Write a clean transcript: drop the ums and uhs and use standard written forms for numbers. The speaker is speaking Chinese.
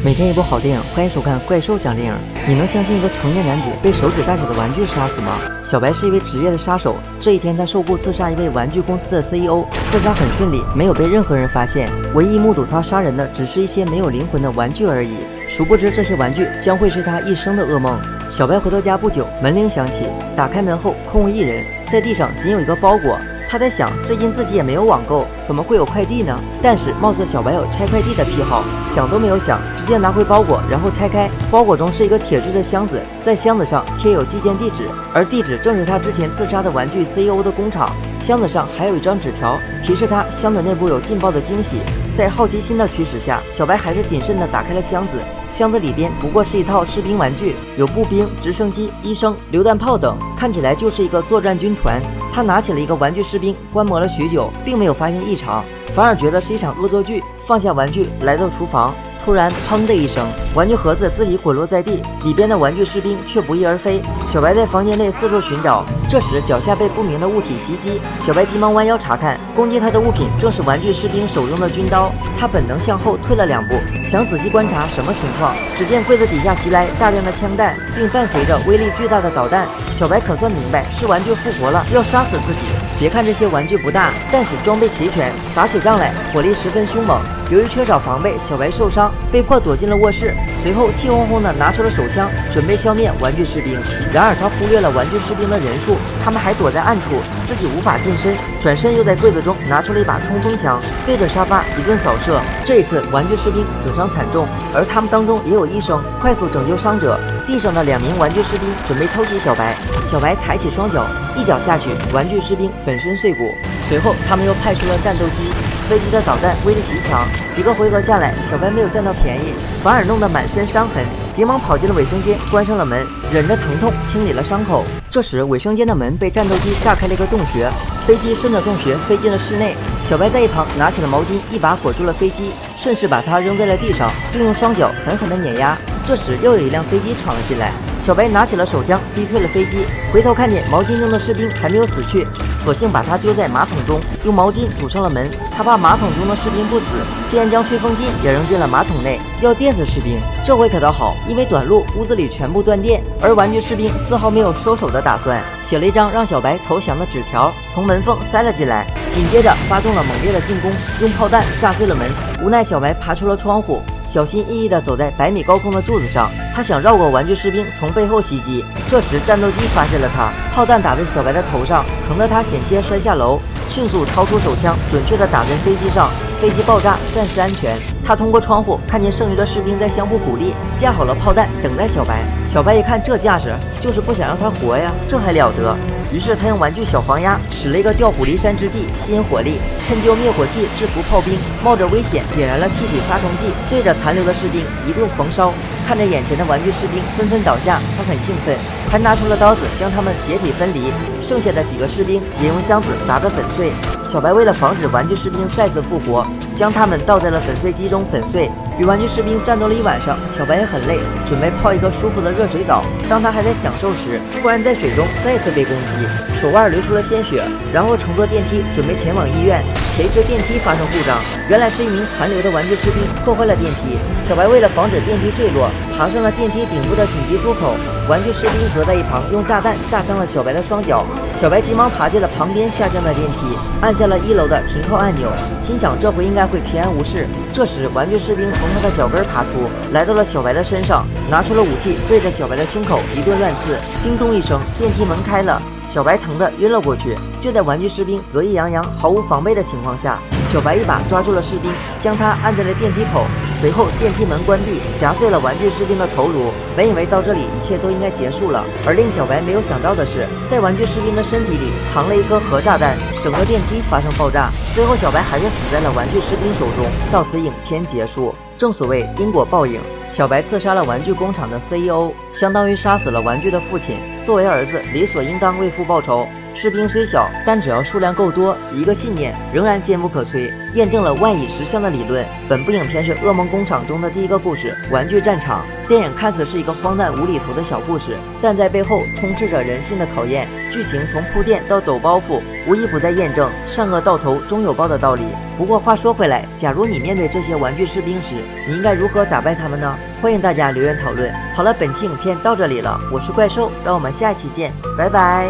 每天一部好电影，欢迎收看怪兽讲电影。你能相信一个成年男子被手指大小的玩具杀死吗？小白是一位职业的杀手，这一天他受雇刺杀一位玩具公司的 CEO， 刺杀很顺利，没有被任何人发现。唯一目睹他杀人的只是一些没有灵魂的玩具而已。殊不知这些玩具将会是他一生的噩梦。小白回到家不久，门铃响起，打开门后空无一人，在地上仅有一个包裹。他在想，最近自己也没有网购，怎么会有快递呢？但是貌似小白有拆快递的癖好，想都没有想，直接拿回包裹，然后拆开。包裹中是一个铁质的箱子，在箱子上贴有寄件地址，而地址正是他之前刺杀的玩具 CEO 的工厂。箱子上还有一张纸条，提示他箱子内部有劲爆的惊喜。在好奇心的驱使下，小白还是谨慎地打开了箱子。箱子里边不过是一套士兵玩具，有步兵、直升机、医生、榴弹炮等，看起来就是一个作战军团。他拿起了一个玩具士兵，观摩了许久，并没有发现异常，反而觉得是一场恶作剧。放下玩具，来到厨房，突然砰的一声，玩具盒子自己滚落在地，里边的玩具士兵却不翼而飞。小白在房间内四处寻找，这时脚下被不明的物体袭击，小白急忙弯腰查看，攻击他的物品正是玩具士兵手中的军刀。他本能向后退了2步，想仔细观察什么情况，只见柜子底下袭来大量的枪弹，并伴随着威力巨大的导弹。小白可算明白是玩具复活了，要杀死自己。别看这些玩具不大，但是装备齐全，打起仗来火力十分凶猛。由于缺少防备，小白受伤，被迫躲进了卧室。随后气哄哄地拿出了手枪，准备消灭玩具士兵。然而他忽略了玩具士兵的人数，他们还躲在暗处，自己无法近身。转身又在柜子中拿出了一把冲锋枪，对着沙发一顿扫射。这一次玩具士兵死伤惨重，而他们当中也有医生，快速拯救伤者。地上的2名玩具士兵准备偷袭小白，小白抬起双脚，一脚下去，玩具士兵粉身碎骨。随后他们又派出了战斗机，飞机的导弹威力极强，几个回合下来，小白没有占到便宜，反而弄得满身伤痕，急忙跑进了卫生间，关上了门，忍着疼痛清理了伤口。这时卫生间的门被战斗机炸开了一个洞穴，飞机顺着洞穴飞进了室内。小白在一旁拿起了毛巾，一把裹住了飞机，顺势把它扔在了地上，并用双脚狠狠地碾压。这时又有一辆飞机闯了进来，小白拿起了手枪逼退了飞机，回头看见毛巾中的士兵还没有死去，索性把它丢在马桶中，用毛巾堵上了门。他怕马桶中的士兵不死，竟然将吹风机也扔进了马桶内，要电死士兵。这回可倒好，因为短路，屋子里全部断电，而玩具士兵丝毫没有收手的打算，写了一张让小白投降的纸条，从门缝塞了进来，紧接着发动了猛烈的进攻，用炮弹炸碎了门。无奈小白爬出了窗户，小心翼翼地走在100米高空的柱子上，他想绕过玩具士兵从背后袭击。这时战斗机发现了他，炮弹打在小白的头上，疼得他险些摔下楼，迅速掏出手枪，准确地打在飞机上，飞机爆炸，暂时安全。他通过窗户看见剩余的士兵在相互鼓励，架好了炮弹等待小白。小白一看这架势，就是不想让他活呀，这还了得。于是他用玩具小黄鸭使了一个调虎离山之计，吸引火力，趁救灭火器制服炮兵，冒着危险点燃了气体杀虫剂，对着残留的士兵一顿狂烧。看着眼前的玩具士兵纷纷倒下，他很兴奋，还拿出了刀子将他们解体分离，剩下的几个士兵也用箱子砸得粉碎。小白为了防止玩具士兵再次复活，将他们倒在了粉碎机中粉碎。与玩具士兵战斗了一晚上，小白也很累，准备泡一个舒服的热水澡。当他还在享受时，突然在水中再次被攻击，手腕流出了鲜血，然后乘坐电梯准备前往医院。谁知电梯发生故障，原来是一名残留的玩具士兵破坏了电梯。小白为了防止电梯坠落，爬上了电梯顶部的紧急出口，玩具士兵则在一旁用炸弹炸伤了小白的双脚。小白急忙爬进了旁边下降的电梯，按下了1楼的停靠按钮，心想这回应该会平安无事。这时玩具士兵从他的脚跟爬出，来到了小白的身上，拿出了武器对着小白的胸口一顿乱刺。叮咚一声，电梯门开了，小白疼得晕了过去。就在玩具士兵得意洋洋毫无防备的情况下，小白一把抓住了士兵，将他按在了电梯口，随后电梯门关闭，夹碎了玩具士兵的头颅。本以为到这里一切都应该结束了，而令小白没有想到的是，在玩具士兵的身体里藏了一颗核炸弹，整个电梯发生爆炸，最后小白还是死在了玩具士兵手中。到此影片结束。正所谓因果报应，小白刺杀了玩具工厂的 CEO， 相当于杀死了玩具的父亲。作为儿子，理所应当为父报仇。士兵虽小，但只要数量够多，一个信念仍然坚不可摧，验证了万蚁实相的理论。本部影片是噩梦工厂中的第一个故事——玩具战场。电影看似是一个荒诞无厘头的小故事，但在背后充斥着人性的考验。剧情从铺垫到抖包袱，无一不在验证善恶到头终有报的道理。不过话说回来，假如你面对这些玩具士兵时，你应该如何打败他们呢？欢迎大家留言讨论。好了，本期影片到这里了，我是怪兽，让我们下一期见，拜拜。